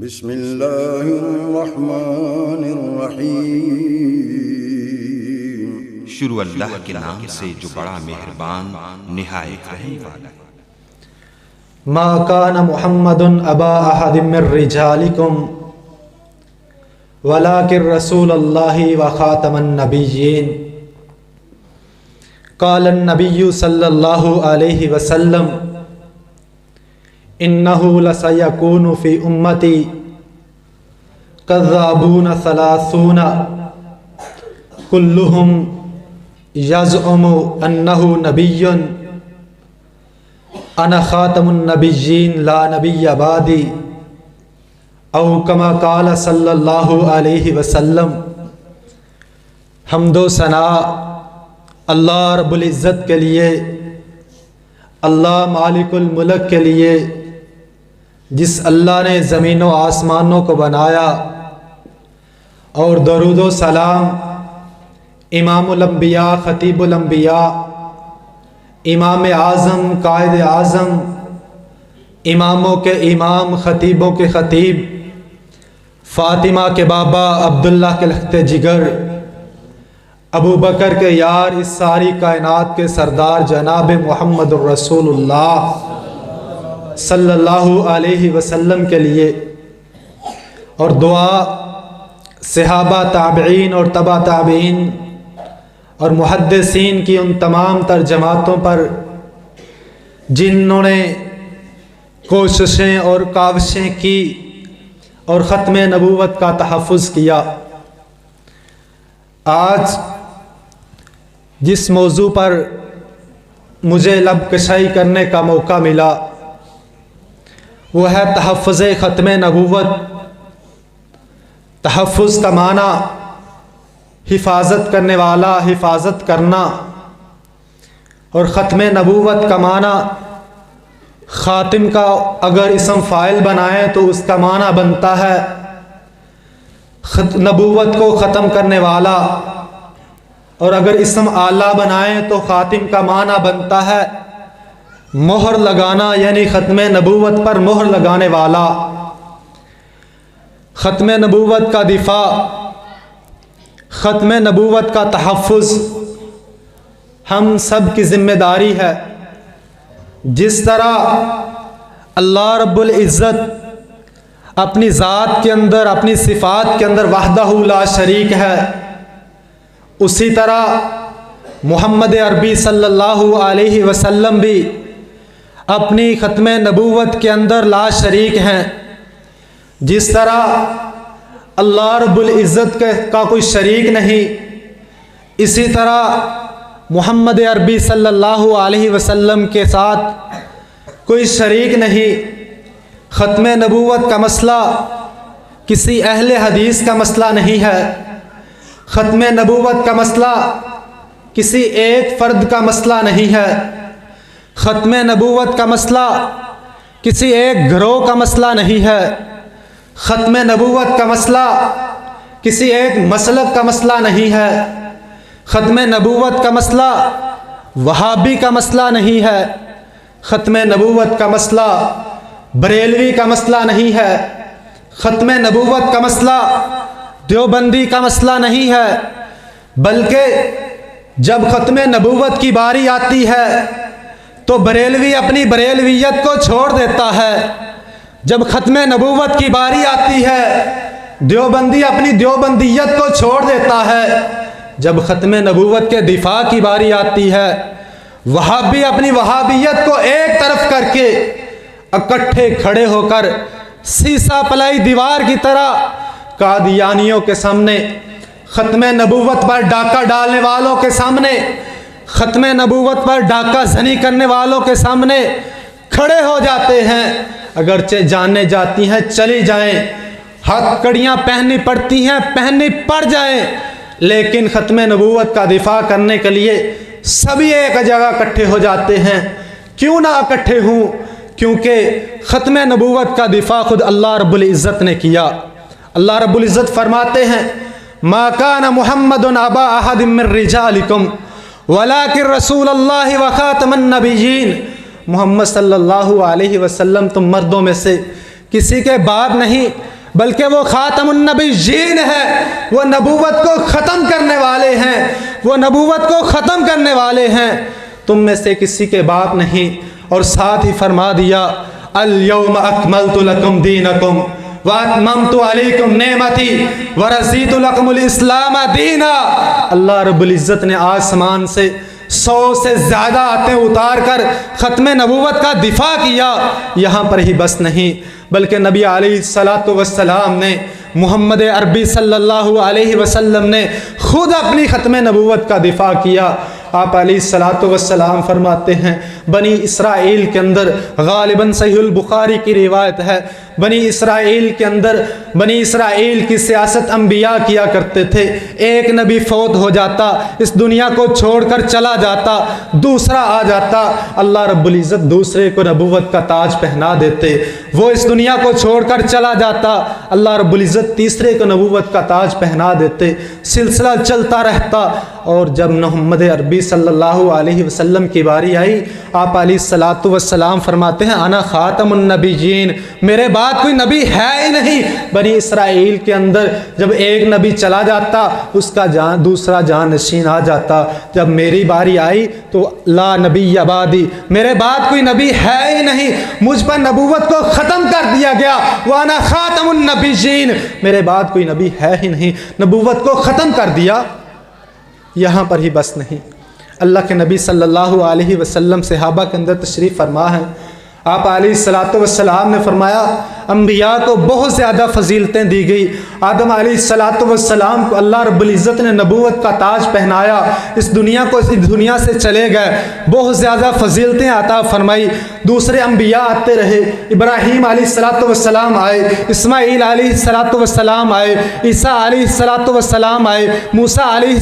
بسم اللہ الرحمن الرحیم۔ شروع اللہ کے نام سے جو بڑا مہربان نہایت رحم والا ہے۔ ما کان محمد ابا احد من رجالکم ولکن رسول اللہ وخاتم النبیین۔ قال النبی صلی اللہ علیہ وسلم انہ لسیکون فی امتی کذابون ثلاثون کلہم یزعم انہ نبی انا خاتم النبیین لا نبی بعدی، او کما قال صلی اللہ علیہ وسلم۔ حمد و ثناء اللہ رب العزت کے لیے، اللہ مالک الملک کے لیے، جس اللہ نے زمین و آسمانوں کو بنایا، اور درود و سلام امام الانبیاء خطیب الانبیاء، امام اعظم قائد اعظم، اماموں کے امام خطیبوں کے خطیب، فاطمہ کے بابا عبداللہ کے لخت جگر، ابو بکر کے یار، اس ساری کائنات کے سردار جناب محمد الرسول اللہ صلی اللہ علیہ وسلم کے لیے، اور دعا صحابہ تابعین اور تبع تابعین اور محدثین کی ان تمام تر جماعتوں پر جنہوں نے کوششیں اور کاوشیں کی اور ختم نبوت کا تحفظ کیا۔ آج جس موضوع پر مجھے لب کشائی کرنے کا موقع ملا وہ ہے تحفظ ختم نبوت۔ تحفظ کا معنی حفاظت کرنے والا، حفاظت کرنا، اور ختم نبوت کا معنی خاتم کا اگر اسم فاعل بنائیں تو اس کا معنی بنتا ہے نبوت کو ختم کرنے والا، اور اگر اسم آلہ بنائیں تو خاتم کا معنی بنتا ہے مہر لگانا، یعنی ختم نبوت پر مہر لگانے والا۔ ختم نبوت کا دفاع، ختم نبوت کا تحفظ ہم سب کی ذمہ داری ہے۔ جس طرح اللہ رب العزت اپنی ذات کے اندر، اپنی صفات کے اندر وحدہ لا شریک ہے، اسی طرح محمد عربی صلی اللہ علیہ وسلم بھی اپنی ختم نبوت کے اندر لا شریک ہیں۔ جس طرح اللہ رب العزت کا کوئی شریک نہیں، اسی طرح محمد عربی صلی اللہ علیہ وسلم کے ساتھ کوئی شریک نہیں۔ ختم نبوت کا مسئلہ کسی اہل حدیث کا مسئلہ نہیں ہے، ختم نبوت کا مسئلہ کسی ایک فرد کا مسئلہ نہیں ہے، ختم نبوت کا مسئلہ کسی ایک گروہ کا مسئلہ نہیں ہے، ختم نبوت کا مسئلہ کسی ایک مسلک کا مسئلہ نہیں ہے، ختم نبوت کا مسئلہ وہابی کا مسئلہ نہیں ہے، ختم نبوت کا مسئلہ بریلوی کا مسئلہ نہیں ہے، ختم نبوت کا مسئلہ دیوبندی کا مسئلہ نہیں ہے، بلکہ جب ختم نبوت کی باری آتی ہے تو بریلوی اپنی بریلویت کو چھوڑ دیتا ہے، جب ختم نبوت کی باری آتی ہے دیوبندی اپنی دیوبندیت کو چھوڑ دیتا ہے، جب ختم نبوت کے دفاع کی باری آتی ہے وہابی اپنی وہابیت کو ایک طرف کر کے اکٹھے کھڑے ہو کر سیسا پلائی دیوار کی طرح قادیانیوں کے سامنے، ختم نبوت پر ڈاکہ ڈالنے والوں کے سامنے، ختم نبوت پر ڈاکہ زنی کرنے والوں کے سامنے کھڑے ہو جاتے ہیں۔ اگرچہ جاننے جاتی ہیں چلی جائیں، ہاتھ کڑیاں پہننی پڑتی ہیں پہننی پڑ جائیں، لیکن ختم نبوت کا دفاع کرنے کے لیے سبھی ایک جگہ اکٹھے ہو جاتے ہیں۔ کیوں نہ اکٹھے ہوں؟ کیونکہ ختم نبوت کا دفاع خود اللہ رب العزت نے کیا۔ اللہ رب العزت فرماتے ہیں ما کان محمد ابا احد من رجالکم ولکن رسول اللہ وخاتم النبیین۔ محمد صلی اللہ علیہ وسلم تم مردوں میں سے کسی کے باپ نہیں بلکہ وہ خاتم النبیین ہے، وہ نبوت کو ختم کرنے والے ہیں، وہ نبوت کو ختم کرنے والے ہیں، تم میں سے کسی کے باپ نہیں۔ اور ساتھ ہی فرما دیا الیوم اکملت لکم دینکم واتممت علیکم نعمتی ورضیت لکم الاسلام دینا۔ اللہ رب العزت نے آسمان سے 100 سے زیادہ آیتیں اتار کر ختم نبوت کا دفاع کیا۔ یہاں پر ہی بس نہیں بلکہ نبی علیہ السلام نے، محمد عربی صلی اللہ علیہ وسلم نے خود اپنی ختم نبوت کا دفاع کیا۔ آپ علیہ السلام فرماتے ہیں بنی اسرائیل کے اندر، غالباً صحیح البخاری کی روایت ہے، بنی اسرائیل کے اندر، بنی اسرائیل کی سیاست انبیاء کیا کرتے تھے۔ ایک نبی فوت ہو جاتا، اس دنیا کو چھوڑ کر چلا جاتا، دوسرا آ جاتا، اللہ رب العزت دوسرے کو نبوت کا تاج پہنا دیتے۔ وہ اس دنیا کو چھوڑ کر چلا جاتا، اللہ رب العزت تیسرے کو نبوت کا تاج پہنا دیتے، سلسلہ چلتا رہتا۔ اور جب محمد عربی صلی اللہ علیہ وسلم کی باری آئی، آپ علیہ السلام فرماتے ہیں انا خاتم النبیین، میرے بعد کوئی نبی ہے ہی نہیں۔ بنی اسرائیل کے اندر جب ایک نبی چلا جاتا، اس کا دوسرا جانشین آ جاتا۔ جب میری باری آئی تو لا نبی بعدی، میرے بعد کوئی نبی ہے ہی نہیں، مجھ پر نبوت کو ختم کر دیا گیا۔ وانا خاتم النبیین، میرے بعد کوئی نبی ہے ہی نہیں، نبوت کو ختم کر دیا۔ یہاں پر ہی بس نہیں، اللہ کے نبی صلی اللہ علیہ وسلم صحابہ کے اندر تشریف فرما ہے۔ آپ علیہ السلام نے فرمایا انبیاء کو بہت زیادہ فضیلتیں دی گئی۔ آدم علیہ السلام کو اللہ رب العزت نے نبوت کا تاج پہنایا، اس دنیا سے چلے گئے، بہت زیادہ فضیلتیں عطا فرمائی۔ دوسرے انبیاء آتے رہے، ابراہیم علیہ السلام آئے، اسماعیل علیہ السلام آئے، عیسیٰ علیہ السلام آئے، موسیٰ علیہ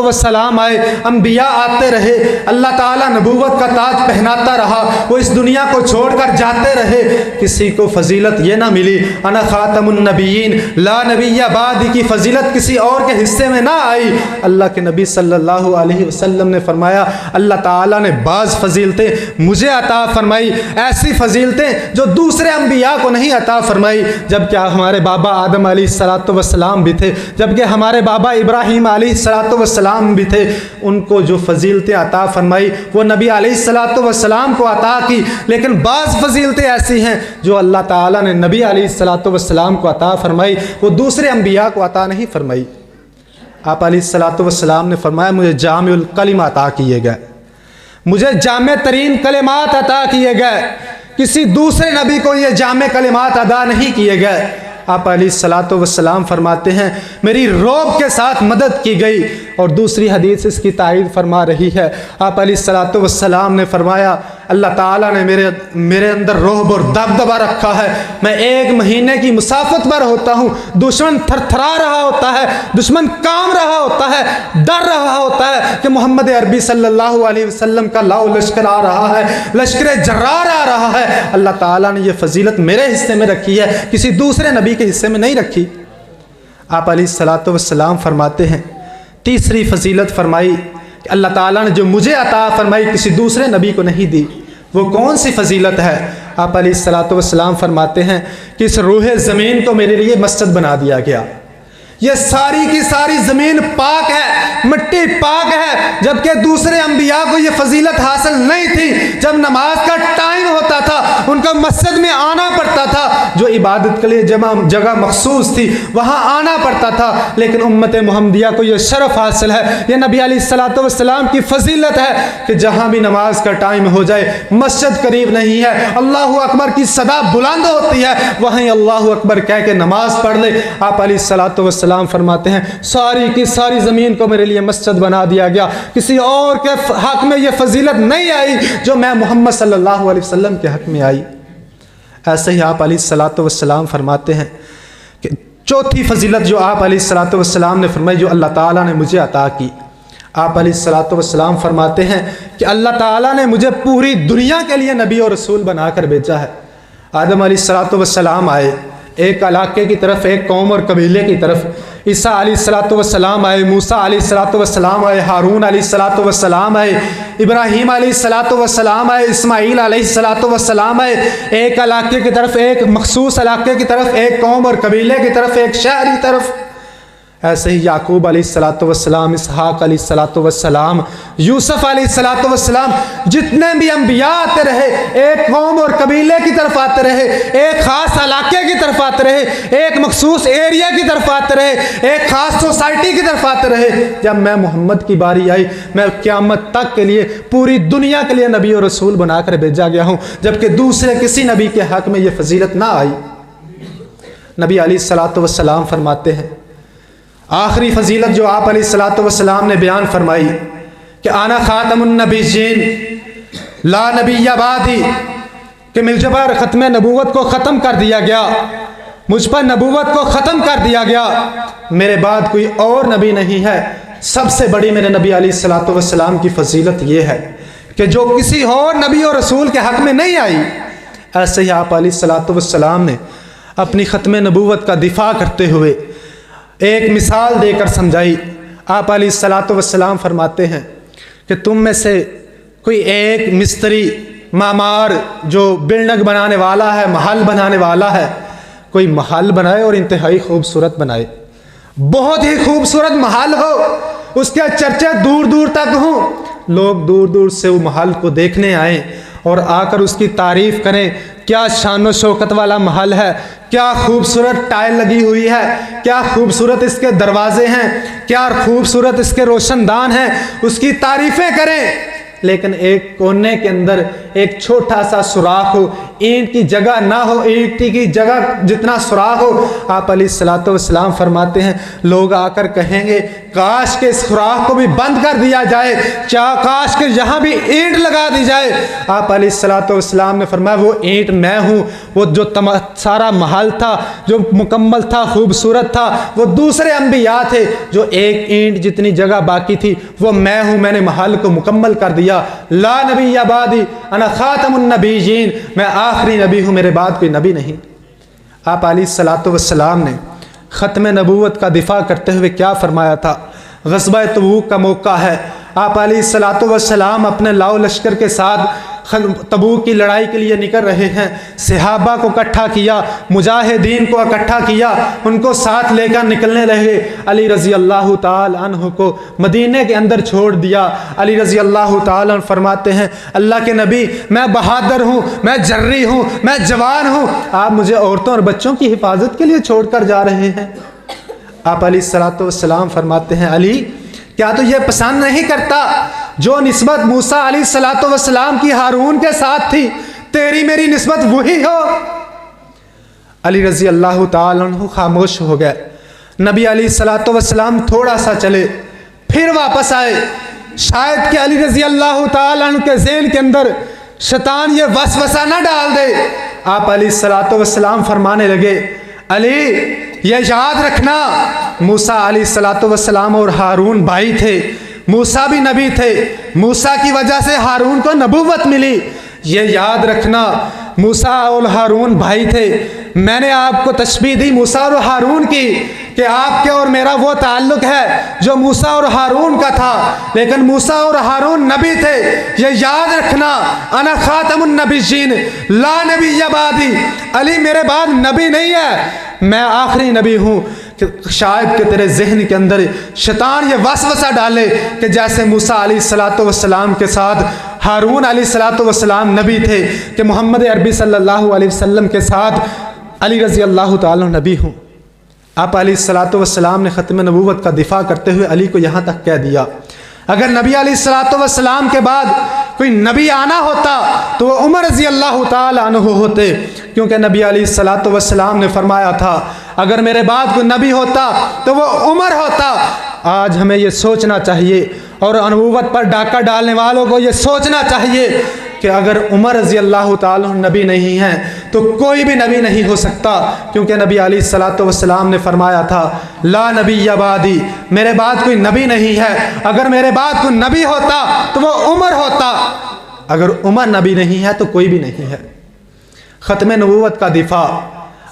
السلام آئے، انبیاء آتے رہے، اللہ تعالیٰ نبوت کا تاج پہناتا رہا، وہ اس دنیا کو چھوڑ کر جاتے رہے، کسی کو فضیلت یہ نہ ملی انا خاتم النبیین لا نبی بعد کی فضیلت کسی اور کے حصے میں نہ آئی۔ اللہ کے نبی صلی اللہ علیہ وسلم نے فرمایا اللہ تعالیٰ نے بعض فضیلتیں مجھے عطا فرمائی، ایسی فضیلتیں جو دوسرے انبیاء کو نہیں عطا فرمائی۔ جبکہ ہمارے بابا آدم علیہ السلام بھی تھے، جبکہ ہمارے بابا ابراہیم علیہ السلام بھی تھے، ان کو جو فضیلتیں عطا فرمائی وہ نبی علیہ السلام کو عطا کی، لیکن بعض فضیلتیں ایسی ہیں جو اللہ تعالیٰ نے نبی علیہ السلام کو عطا فرمائی، وہ دوسرے انبیاء کو عطا نہیں فرمائی۔ آپ علیہ السلام نے فرمایا مجھے جامع الکلمہ عطا کیے گئے، مجھے جامع ترین کلمات عطا کیے گئے، کسی دوسرے نبی کو یہ جامع کلمات عطا نہیں کیے گئے۔ آپ علیہ السلام فرماتے ہیں میری روب کے ساتھ مدد کی گئی، اور دوسری حدیث اس کی تائید فرما رہی ہے۔ آپ علیہ السلام نے فرمایا اللہ تعالیٰ نے میرے اندر رعب اور دبدبہ رکھا ہے، میں 1 مہینے کی مسافت پر ہوتا ہوں، دشمن تھر تھرا رہا ہوتا ہے، دشمن کام رہا ہوتا ہے، ڈر رہا ہوتا ہے کہ محمد عربی صلی اللہ علیہ وسلم کا لاؤ لشکر آ رہا ہے، لشکر جرار آ رہا ہے۔ اللہ تعالیٰ نے یہ فضیلت میرے حصے میں رکھی ہے، کسی دوسرے نبی کے حصے میں نہیں رکھی۔ آپ علیہ السلام فرماتے ہیں تیسری فضیلت فرمائی کہ اللہ تعالیٰ نے جو مجھے عطا فرمائی کسی دوسرے نبی کو نہیں دی۔ وہ کون سی فضیلت ہے؟ آپ علیہ السلام فرماتے ہیں کہ اس روح زمین کو میرے لیے مسجد بنا دیا گیا، یہ ساری کی ساری زمین پاک ہے، مٹی پاک ہے، جبکہ دوسرے انبیاء کو یہ فضیلت حاصل نہیں تھی۔ جب نماز کا ٹائم ہوتا تھا ان کو مسجد میں آنا پڑتا تھا، جو عبادت کے لیے جگہ مخصوص تھی وہاں آنا پڑتا تھا، لیکن امت محمدیہ کو یہ شرف حاصل ہے، یہ نبی علیہ السلام کی فضیلت ہے کہ جہاں بھی نماز کا ٹائم ہو جائے، مسجد قریب نہیں ہے، اللہ اکبر کی صدا بلند ہوتی ہے، وہیں اللہ اکبر کہہ کے نماز پڑھ لے۔ آپ علیہ السلام فرماتے ہیں ساری کی ساری زمین کو میرے لیے مسجد بنا دیا گیا، کسی اور کے حق میں یہ فضیلت نہیں آئی جو میں محمد صلی اللہ علیہ وسلم کے حق میں آئی۔ ایسے ہی آپ علیہ السلام فرماتے ہیں کہ چوتھی فضیلت جو آپ علیہ السلام نے فرمائی جو اللہ تعالیٰ نے مجھے عطا کی، آپ علیہ السلام فرماتے ہیں کہ اللہ تعالیٰ نے مجھے پوری دنیا کے لیے نبی اور رسول بنا کر بھیجا ہے۔ آدم علیہ السلام آئے، ایک علاقے کی طرف، ایک قوم اور قبیلے کی طرف عیسیٰ علیہ السلام آئے، موسیٰ علیہ السلام آئے، ہارون علیہ السلام آئے، ابراہیم علیہ السلام آئے، اسماعیل علیہ السلام آئے، ایک علاقے کی طرف، ایک مخصوص علاقے کی طرف، ایک قوم اور قبیلے کی طرف، ایک شہر کی طرف۔ ایسے ہی یعقوب علیہ السلام، اسحاق علیہ السلام، یوسف علیہ السلام، جتنے بھی انبیاء آتے رہے ایک قوم اور قبیلے کی طرف آتے رہے، ایک خاص علاقے کی طرف آتے رہے، ایک مخصوص ایریا کی طرف آتے رہے، ایک خاص سوسائٹی کی طرف آتے رہے۔ جب میں محمد کی باری آئی، میں قیامت تک کے لیے پوری دنیا کے لیے نبی اور رسول بنا کر بھیجا گیا ہوں، جبکہ دوسرے کسی نبی کے حق میں یہ فضیلت نہ آئی۔ نبی علیہ السلام فرماتے ہیں، آخری فضیلت جو آپ علیہ السلام نے بیان فرمائی کہ انا خاتم النبیین لا نبی بعدی، کہ مجھ پر ختم نبوت کو ختم کر دیا گیا، مجھ پر نبوت کو ختم کر دیا گیا، میرے بعد کوئی اور نبی نہیں ہے۔ سب سے بڑی میرے نبی علیہ السلام کی فضیلت یہ ہے کہ جو کسی اور نبی اور رسول کے حق میں نہیں آئی۔ ایسے ہی آپ علیہ السلام نے اپنی ختم نبوت کا دفاع کرتے ہوئے ایک مثال دے کر سمجھائی۔ آپ علیہ السلام فرماتے ہیں کہ تم میں سے کوئی ایک مستری، معمار، جو بلڈنگ بنانے والا ہے، محل بنانے والا ہے، کوئی محل بنائے اور انتہائی خوبصورت بنائے، بہت ہی خوبصورت محل ہو، اس کے چرچے دور دور تک ہوں، لوگ دور دور سے وہ محل کو دیکھنے آئیں اور آ کر اس کی تعریف کریں، کیا شان و شوکت والا محل ہے، کیا خوبصورت ٹائل لگی ہوئی ہے، کیا خوبصورت اس کے دروازے ہیں، کیا خوبصورت اس کے روشن دان ہیں، اس کی تعریفیں کریں۔ لیکن ایک کونے کے اندر ایک چھوٹا سا سوراخ ہو، اینٹ کی جگہ نہ ہو، اینٹ کی جگہ جتنا سوراخ ہو، آپ علیہ السلام فرماتے ہیں لوگ آ کر کہیں گے کاش کے اس سوراخ کو بھی بند کر دیا جائے، کاش کے یہاں بھی اینٹ لگا دی جائے۔ آپ علیہ السلام نے فرمایا وہ اینٹ میں ہوں، وہ جو سارا محل تھا، جو مکمل تھا، خوبصورت تھا، وہ دوسرے انبیاء تھے، جو ایک اینٹ جتنی جگہ باقی تھی وہ میں ہوں، میں نے محل کو مکمل کر دیا۔ لا نبی بعدی انا خاتم النبیین، میں آخری نبی ہوں، میرے بعد کوئی نبی نہیں۔ آپ علیہ السلام نے ختم نبوت کا دفاع کرتے ہوئے کیا فرمایا تھا؟ غزوہ تبوک کا موقع ہے، آپ علیہ السلام اپنے لاؤ لشکر کے ساتھ تبوک کی لڑائی کے لیے نکل رہے ہیں، صحابہ کو اکٹھا کیا، مجاہدین کو اکٹھا کیا، ان کو ساتھ لے کر نکلنے رہے۔ علی رضی اللہ تعالی عنہ کو مدینے کے اندر چھوڑ دیا۔ علی رضی اللہ تعالی عنہ فرماتے ہیں اللہ کے نبی میں بہادر ہوں، میں جری ہوں، میں جوان ہوں، آپ مجھے عورتوں اور بچوں کی حفاظت کے لیے چھوڑ کر جا رہے ہیں؟ آپ علیہ السلام فرماتے ہیں علی کیا تو یہ پسند نہیں کرتا جو نسبت موسیٰ علیہ السلام کی ہارون کے ساتھ تھی، تیری میری نسبت وہی ہو؟ علی رضی اللہ تعالی عنہ خاموش ہو گئے۔ نبی علیہ السلام تھوڑا سا چلے، پھر واپس آئے، شاید کہ علی رضی اللہ تعالی عنہ کے ذہن کے اندر شیطان یہ وسوسہ نہ ڈال دے۔ آپ علیہ السلام فرمانے لگے علی یہ یاد رکھنا موسیٰ علیہ السلام اور ہارون بھائی تھے، موسیٰ بھی نبی تھے، موسیٰ کی وجہ سے ہارون کو نبوت ملی، یہ یاد رکھنا موسیٰ اور ہارون بھائی تھے۔ میں نے آپ کو تشبیہ دی موسیٰ اور ہارون کی کہ آپ کے اور میرا وہ تعلق ہے جو موسیٰ اور ہارون کا تھا، لیکن موسیٰ اور ہارون نبی تھے، یہ یاد رکھنا انا خاتم النبیین لا نبی بعدی، علی میرے بعد نبی نہیں ہے، میں آخری نبی ہوں۔ کہ شاید کہ تیرے ذہن کے اندر شیطان یہ وسوسہ ڈالے کہ جیسے موسیٰ علیہ السلام کے ساتھ ہارون علیہ السلام نبی تھے، کہ محمد عربی صلی اللہ علیہ وسلم کے ساتھ علی رضی اللہ تعالیٰ نبی ہوں۔ آپ علیہ السلام نے ختم نبوت کا دفاع کرتے ہوئے علی کو یہاں تک کہہ دیا اگر نبی علیہ السلام کے بعد کوئی نبی آنا ہوتا تو وہ عمر رضی اللہ تعالیٰ عنہ ہوتے، کیونکہ نبی علیہ السلام نے فرمایا تھا اگر میرے بعد کوئی نبی ہوتا تو وہ عمر ہوتا۔ آج ہمیں یہ سوچنا چاہیے اور نبوت پر ڈاکہ ڈالنے والوں کو یہ سوچنا چاہیے کہ اگر عمر رضی اللہ تعالیٰ نبی نہیں ہیں تو کوئی بھی نبی نہیں ہو سکتا، کیونکہ نبی علیہ السلام نے فرمایا تھا لا نبی بعدی، میرے بعد کوئی نبی نہیں ہے، اگر میرے بعد کوئی نبی ہوتا تو وہ عمر ہوتا، اگر عمر نبی نہیں ہے تو کوئی بھی نہیں ہے۔ ختم نبوت کا دفاع